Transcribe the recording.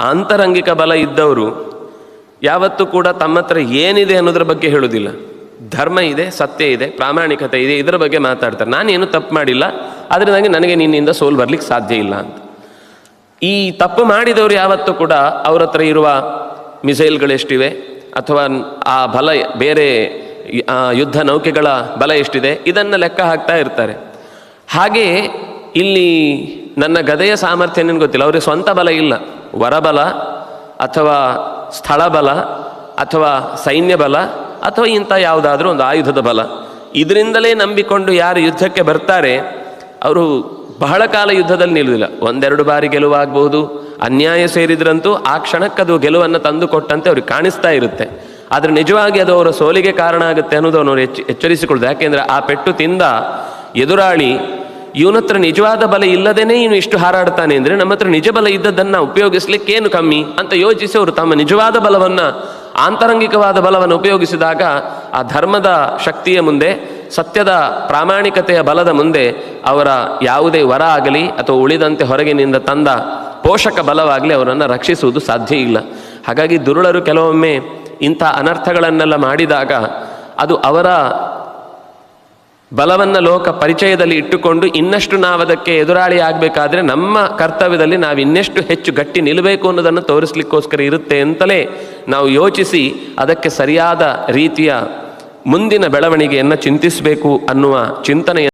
ಆಂತರಂಗಿಕ ಬಲ ಇದ್ದವರು ಯಾವತ್ತೂ ಕೂಡ ತಮ್ಮ ಹತ್ರ ಏನಿದೆ ಅನ್ನೋದ್ರ ಬಗ್ಗೆ ಹೇಳೋದಿಲ್ಲ. ಧರ್ಮ ಇದೆ, ಸತ್ಯ ಇದೆ, ಪ್ರಾಮಾಣಿಕತೆ ಇದೆ, ಇದರ ಬಗ್ಗೆ ಮಾತಾಡ್ತಾರೆ. ನಾನೇನು ತಪ್ಪು ಮಾಡಿಲ್ಲ, ಅದರಿಂದಾಗಿ ನನಗೆ ನಿನ್ನಿಂದ ಸೋಲು ಬರಲಿಕ್ಕೆ ಸಾಧ್ಯ ಇಲ್ಲ ಅಂತ. ಈ ತಪ್ಪು ಮಾಡಿದವರು ಯಾವತ್ತೂ ಕೂಡ ಅವ್ರ ಹತ್ರ ಇರುವ ಮಿಸೈಲ್ಗಳೆಷ್ಟಿವೆ ಅಥವಾ ಆ ಬಲ, ಬೇರೆ ಯುದ್ಧ ನೌಕೆಗಳ ಬಲ ಎಷ್ಟಿದೆ, ಇದನ್ನು ಲೆಕ್ಕ ಹಾಕ್ತಾ ಇರ್ತಾರೆ. ಹಾಗೆ ಇಲ್ಲಿ ನನ್ನ ಗದೆಯ ಸಾಮರ್ಥ್ಯ ಏನೇನು ಗೊತ್ತಿಲ್ಲ, ಅವ್ರಿಗೆ ಸ್ವಂತ ಬಲ ಇಲ್ಲ. ವರಬಲ ಅಥವಾ ಸ್ಥಳಬಲ ಅಥವಾ ಸೈನ್ಯ ಬಲ ಅಥವಾ ಇಂಥ ಯಾವುದಾದ್ರೂ ಒಂದು ಆಯುಧದ ಬಲ, ಇದರಿಂದಲೇ ನಂಬಿಕೊಂಡು ಯಾರು ಯುದ್ಧಕ್ಕೆ ಬರ್ತಾರೆ ಅವರು ಬಹಳ ಕಾಲ ಯುದ್ಧದಲ್ಲಿ ನಿಲ್ಲುವುದಿಲ್ಲ. ಒಂದೆರಡು ಬಾರಿ ಗೆಲುವಾಗಬಹುದು, ಅನ್ಯಾಯ ಸೇರಿದ್ರಂತೂ ಆ ಕ್ಷಣಕ್ಕದು ಗೆಲುವನ್ನು ತಂದು ಕೊಟ್ಟಂತೆ ಅವ್ರಿಗೆ ಕಾಣಿಸ್ತಾ ಇರುತ್ತೆ. ಆದರೆ ನಿಜವಾಗಿ ಅದು ಅವರ ಸೋಲಿಗೆ ಕಾರಣ ಆಗುತ್ತೆ ಅನ್ನೋದು ಅವರು ಎಚ್ಚರಿಸಿಕೊಳ್ಳೋದು. ಯಾಕೆಂದರೆ ಆ ಪೆಟ್ಟು ತಿಂದ ಎದುರಾಳಿ ಇವನ ಹತ್ರ ನಿಜವಾದ ಬಲ ಇಲ್ಲದೇನೆ ಇವನು ಇಷ್ಟು ಹಾರಾಡ್ತಾನೆ ಅಂದರೆ ನಮ್ಮ ಹತ್ರ ನಿಜ ಬಲ ಇದ್ದದ್ದನ್ನು ಉಪಯೋಗಿಸ್ಲಿಕ್ಕೇನು ಕಮ್ಮಿ ಅಂತ ಯೋಚಿಸಿ ಅವರು ತಮ್ಮ ನಿಜವಾದ ಬಲವನ್ನು, ಆಂತರಂಗಿಕವಾದ ಬಲವನ್ನು ಉಪಯೋಗಿಸಿದಾಗ ಆ ಧರ್ಮದ ಶಕ್ತಿಯ ಮುಂದೆ, ಸತ್ಯದ ಪ್ರಾಮಾಣಿಕತೆಯ ಬಲದ ಮುಂದೆ ಅವರ ಯಾವುದೇ ವರ ಆಗಲಿ ಅಥವಾ ಉಳಿದಂತೆ ಹೊರಗಿನಿಂದ ತಂದ ಪೋಷಕ ಬಲವಾಗಲಿ ಅವರನ್ನು ರಕ್ಷಿಸುವುದು ಸಾಧ್ಯ ಇಲ್ಲ. ಹಾಗಾಗಿ ದುರುಳರು ಕೆಲವೊಮ್ಮೆ ಇಂಥ ಅನರ್ಥಗಳನ್ನೆಲ್ಲ ಮಾಡಿದಾಗ ಅದು ಅವರ ಬಲವನ್ನು ಲೋಕ ಪರಿಚಯದಲ್ಲಿ ಇಟ್ಟುಕೊಂಡು ಇನ್ನಷ್ಟು ನಾವು ಅದಕ್ಕೆ ಎದುರಾಳಿ ಆಗಬೇಕಾದ್ರೆ ನಮ್ಮ ಕರ್ತವ್ಯದಲ್ಲಿ ನಾವು ಇನ್ನೆಷ್ಟು ಹೆಚ್ಚು ಗಟ್ಟಿ ನಿಲ್ಲಬೇಕು ಅನ್ನೋದನ್ನು ತೋರಿಸ್ಲಿಕ್ಕೋಸ್ಕರ ಇರುತ್ತೆ ಅಂತಲೇ ನಾವು ಯೋಚಿಸಿ ಅದಕ್ಕೆ ಸರಿಯಾದ ರೀತಿಯ ಮುಂದಿನ ಬೆಳವಣಿಗೆಯನ್ನು ಚಿಂತಿಸಬೇಕು ಅನ್ನುವ ಚಿಂತನೆಯ